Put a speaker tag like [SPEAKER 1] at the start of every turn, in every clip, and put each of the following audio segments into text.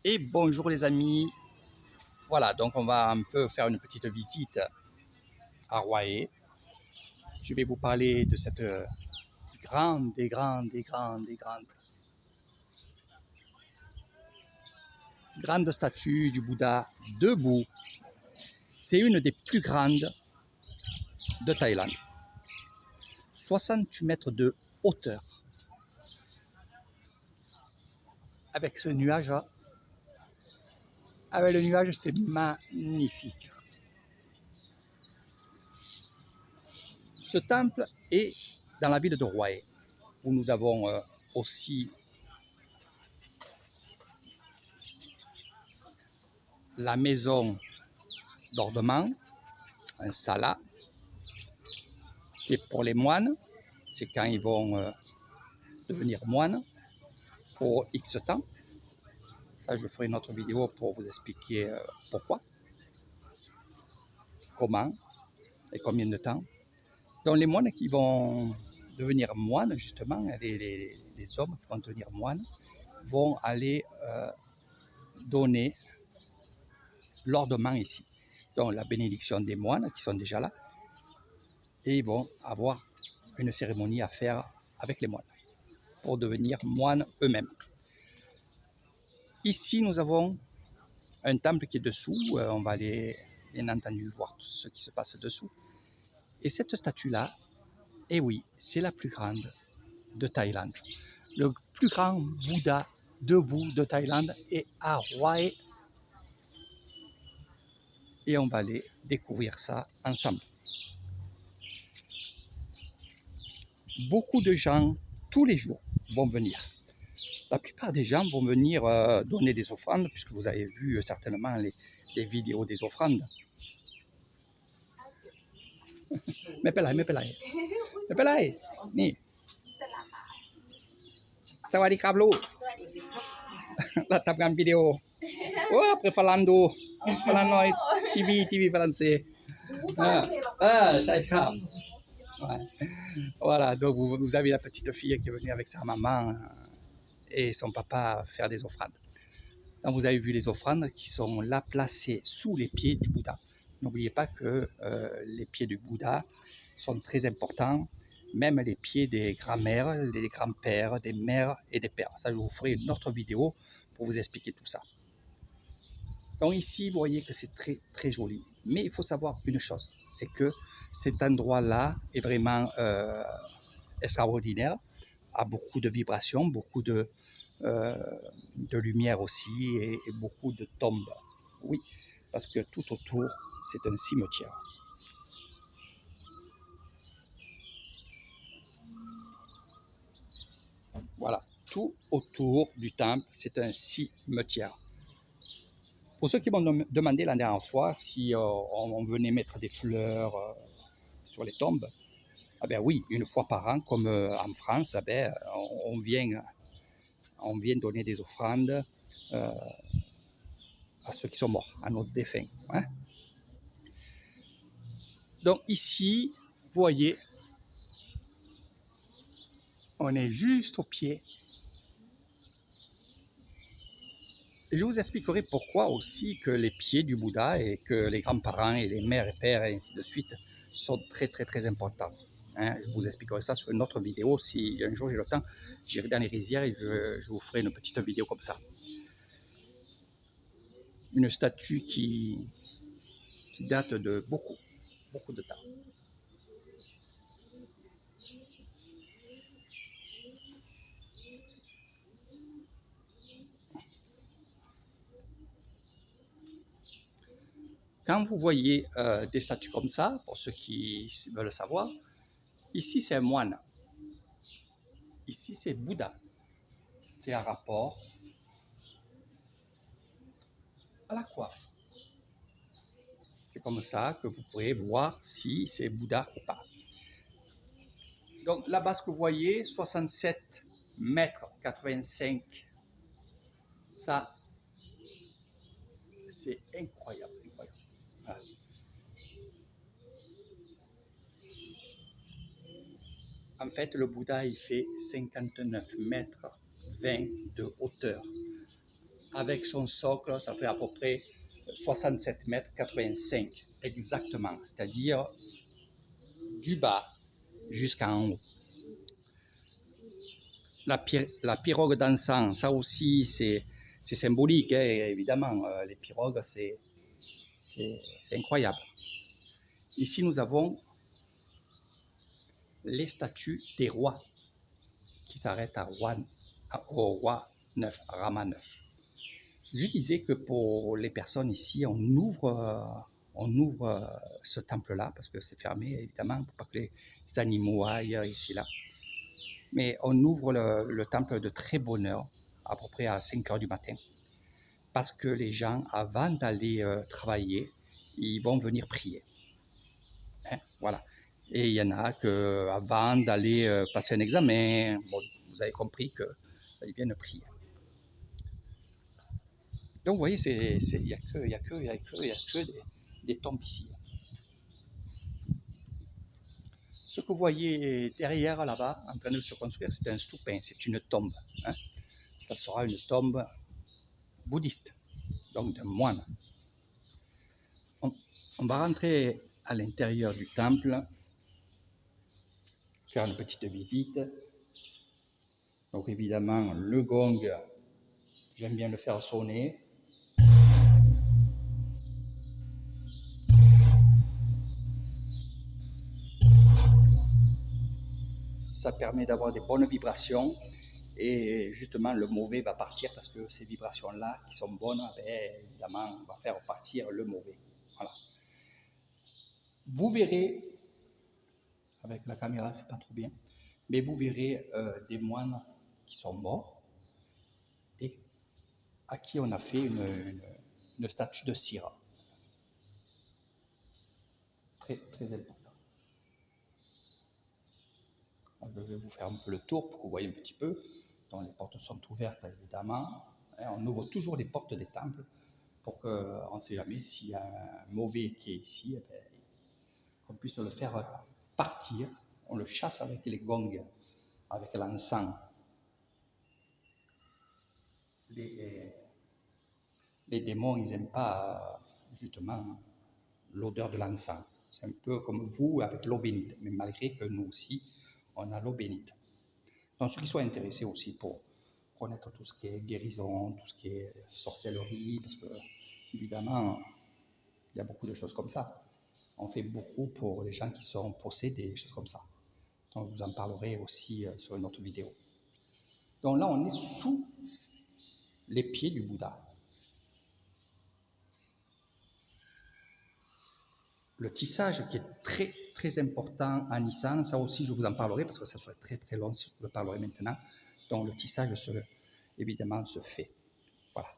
[SPEAKER 1] Et bonjour les amis, voilà, donc on va un peu faire une petite visite à Royer. Je vais vous parler de cette grande statue du Bouddha debout. C'est une des plus grandes de Thaïlande. 68 mètres de hauteur. Avec ce nuage, avec le nuage, c'est magnifique. Ce temple est dans la ville de Royer, où nous avons aussi la maison d'ordement, un sala, qui est pour les moines. C'est quand ils vont devenir moines pour X temps. Ça, je ferai une autre vidéo pour vous expliquer pourquoi, comment et combien de temps. Donc les moines qui vont devenir moines, justement, les hommes qui vont devenir moines, vont aller donner l'ordement ici. Donc la bénédiction des moines qui sont déjà là, et ils vont avoir une cérémonie à faire avec les moines pour devenir moines eux-mêmes. Ici, nous avons un temple qui est dessous. On va aller, bien entendu, voir tout ce qui se passe dessous. Et cette statue-là, eh oui, c'est la plus grande de Thaïlande. Le plus grand Bouddha debout de Thaïlande est à Roae. Et on va aller découvrir ça ensemble. Beaucoup de gens, tous les jours, vont venir. La plupart des gens vont venir donner des offrandes, puisque vous avez vu certainement les vidéos des offrandes. Mais pelai, ni. สวัสดีครับลูก เราทำงานวิดีโอ après falando falando TV français. C'est grave. Ouais. Voilà, donc vous avez la petite fille qui est venue avec sa maman et son papa faire des offrandes. Donc vous avez vu les offrandes qui sont là placées sous les pieds du Bouddha. N'oubliez pas que les pieds du Bouddha sont très importants, même les pieds des grands-mères, des grands-pères, des mères et des pères. Ça, je vous ferai une autre vidéo pour vous expliquer tout ça. Donc ici, vous voyez que c'est très très joli. Mais il faut savoir une chose, c'est que cet endroit-là est vraiment extraordinaire, a beaucoup de vibrations, beaucoup de lumière aussi et beaucoup de tombes. Oui, parce que tout autour, c'est un cimetière. Voilà, tout autour du temple, c'est un cimetière. Pour ceux qui m'ont demandé la dernière fois si on venait mettre des fleurs sur les tombes, ah ben oui, une fois par an, comme en France, ah ben, on vient donner des offrandes à ceux qui sont morts, à nos défunts. Hein. Donc ici, vous voyez, on est juste au pied. Et je vous expliquerai pourquoi aussi que les pieds du Bouddha et que les grands-parents et les mères et pères et ainsi de suite sont très très très importants. Hein, je vous expliquerai ça sur une autre vidéo. Si un jour j'ai le temps, j'irai dans les rizières et je vous ferai une petite vidéo comme ça. Une statue qui date de beaucoup de temps. Quand vous voyez des statues comme ça, pour ceux qui veulent savoir, ici c'est un moine, ici c'est Bouddha. C'est un rapport à la coiffe. C'est comme ça que vous pourrez voir si c'est Bouddha ou pas. Donc là-bas, ce que vous voyez, 67 mètres 85, ça, c'est incroyable, incroyable. Voilà. En fait, le Bouddha, il fait 59 mètres 20 de hauteur. avec son socle, ça fait à peu près 67 mètres 85 exactement, c'est-à-dire du bas jusqu'en haut. La pirogue d'encens, ça aussi c'est symbolique, hein, évidemment. Les pirogues, c'est incroyable. Ici, nous avons les statues des rois qui s'arrêtent au roi 9, Rama 9. Je disais que pour les personnes ici, on ouvre ce temple-là parce que c'est fermé, évidemment, pour pas que les animaux aillent ici là. Mais on ouvre le temple de très bonne heure, à peu près à 5 heures du matin, parce que les gens, avant d'aller travailler, ils vont venir prier. Hein, voilà. Et il y en a que, avant d'aller passer un examen, bon, vous avez compris qu'ils viennent prier. Donc vous voyez, il n'y a que des tombes ici. Ce que vous voyez derrière là-bas, en train de se construire, c'est un stoupin, c'est une tombe. Hein. Ça sera une tombe bouddhiste, donc d'un moine. On va rentrer à l'intérieur du temple, faire une petite visite. Donc évidemment, le gong, j'aime bien le faire sonner. Ça permet d'avoir des bonnes vibrations et justement le mauvais va partir parce que ces vibrations-là qui sont bonnes, évidemment, on va faire partir le mauvais. Voilà. Vous verrez, avec la caméra c'est pas trop bien, mais vous verrez des moines qui sont morts et à qui on a fait une statue de Sira. Très, très important. Je vais vous faire un peu le tour pour que vous voyez un petit peu. Donc les portes sont ouvertes évidemment. On ouvre toujours les portes des temples pour qu'on ne sait jamais s'il y a un mauvais qui est ici, qu'on puisse le faire partir. On le chasse avec les gongs, avec l'encens. Les démons, ils n'aiment pas justement l'odeur de l'encens. C'est un peu comme vous avec l'eau bénite, mais malgré que nous aussi, on a l'eau bénite. Donc ceux qui sont intéressés aussi pour connaître tout ce qui est guérison, tout ce qui est sorcellerie, parce que évidemment, il y a beaucoup de choses comme ça. On fait beaucoup pour les gens qui sont possédés, des choses comme ça. Donc je vous en parlerai aussi sur une autre vidéo. Donc là, on est sous les pieds du Bouddha. Le tissage qui est très très important en Nissan, ça aussi je vous en parlerai parce que ça serait très très long si je vous parlerai maintenant. Donc le tissage évidemment se fait. Voilà.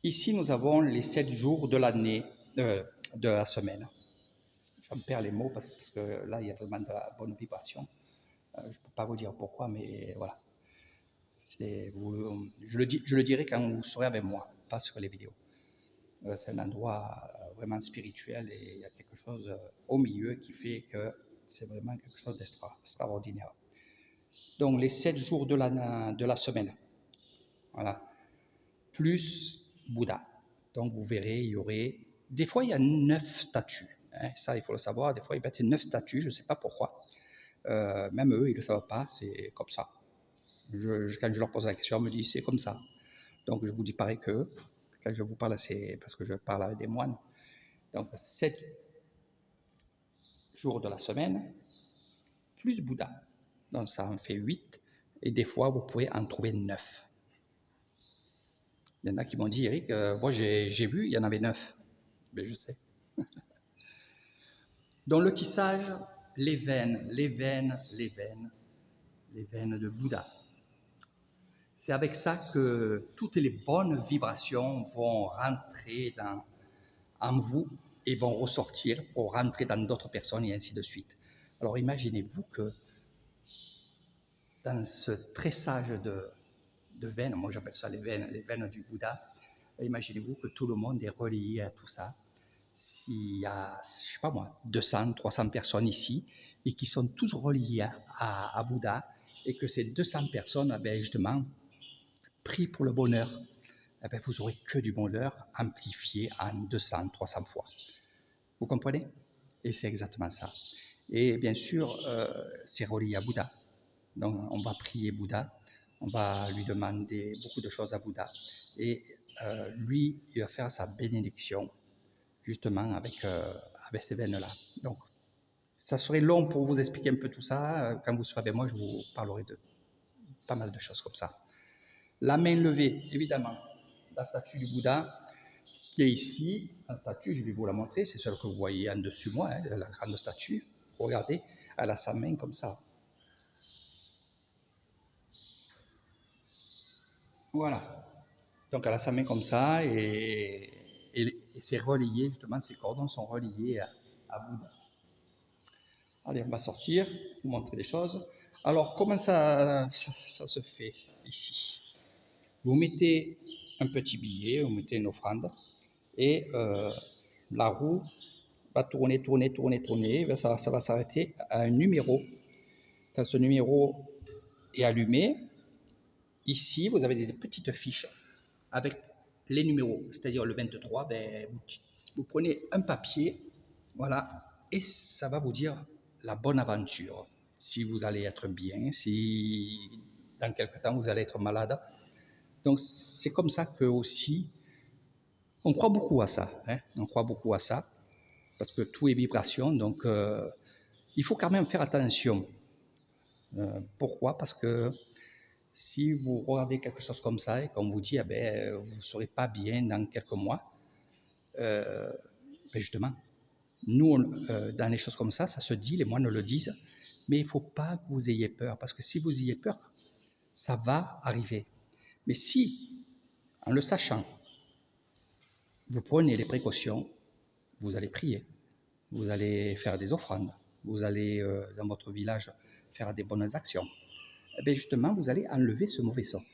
[SPEAKER 1] Ici nous avons les 7 jours de l'année, de la semaine. Je me perds les mots parce que là il y a vraiment de la bonne vibration. Je ne peux pas vous dire pourquoi, mais voilà. Je le dirai quand vous serez avec moi, pas sur les vidéos. C'est un endroit vraiment spirituel et il y a quelque chose au milieu qui fait que c'est vraiment quelque chose d'extraordinaire. Donc les 7 jours de la semaine, voilà, plus Bouddha. Donc vous verrez, il y aurait, des fois il y a 9 statues, hein, ça il faut le savoir, des fois il y a 9 statues, je ne sais pas pourquoi, même eux ils ne le savent pas, c'est comme ça. Quand je leur pose la question, on me dit c'est comme ça. Donc je vous dis pareil que quand je vous parle, c'est parce que je parle avec des moines. Donc 7 jours de la semaine, plus Bouddha. Donc ça en fait 8. Et des fois, vous pouvez en trouver 9. Il y en a qui m'ont dit, Eric, moi j'ai vu, il y en avait 9. Mais je sais. Dans le tissage, les veines de Bouddha. C'est avec ça que toutes les bonnes vibrations vont rentrer en vous et vont ressortir pour rentrer dans d'autres personnes et ainsi de suite. Alors imaginez-vous que dans ce tressage de veines, moi j'appelle ça les veines du Bouddha, imaginez-vous que tout le monde est relié à tout ça. S'il y a, je sais pas moi, 200, 300 personnes ici et qui sont tous reliées à Bouddha et que ces 200 personnes, justement, prie pour le bonheur, eh bien, vous aurez que du bonheur amplifié en 200, 300 fois. Vous comprenez? Et c'est exactement ça. Et bien sûr, c'est relié à Bouddha. Donc, on va prier Bouddha, on va lui demander beaucoup de choses à Bouddha. Et lui, il va faire sa bénédiction, justement, avec ces veines-là. Donc, ça serait long pour vous expliquer un peu tout ça. Quand vous serez avec moi, je vous parlerai de pas mal de choses comme ça. La main levée, évidemment, la statue du Bouddha qui est ici, la statue, je vais vous la montrer, c'est celle que vous voyez en dessus moi, hein, la grande statue. Regardez, elle a sa main comme ça. Voilà. Donc elle a sa main comme ça et c'est relié, justement, ces cordons sont reliés à Bouddha. Allez, on va sortir, vous montrer des choses. Alors, comment ça se fait ici? Vous mettez un petit billet, vous mettez une offrande, et la roue va tourner, tourner, tourner, tourner, ça va s'arrêter à un numéro. Quand ce numéro est allumé, ici, vous avez des petites fiches avec les numéros, c'est-à-dire le 23, ben, vous prenez un papier, voilà, et ça va vous dire la bonne aventure. Si vous allez être bien, si dans quelque temps vous allez être malade. Donc c'est comme ça que aussi, on croit beaucoup à ça, hein, on croit beaucoup à ça, parce que tout est vibration, donc il faut quand même faire attention. Pourquoi? Parce que si vous regardez quelque chose comme ça et qu'on vous dit, ah ben, vous ne serez pas bien dans quelques mois, ben justement, nous, dans les choses comme ça se dit, les moines le disent, mais il ne faut pas que vous ayez peur, parce que si vous ayez peur, ça va arriver. Mais si, en le sachant, vous prenez les précautions, vous allez prier, vous allez faire des offrandes, vous allez, dans votre village, faire des bonnes actions, eh bien justement, vous allez enlever ce mauvais sort.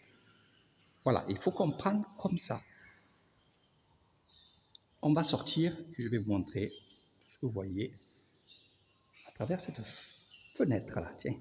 [SPEAKER 1] Voilà, il faut comprendre comme ça. On va sortir, et je vais vous montrer ce que vous voyez à travers cette fenêtre-là. Tiens.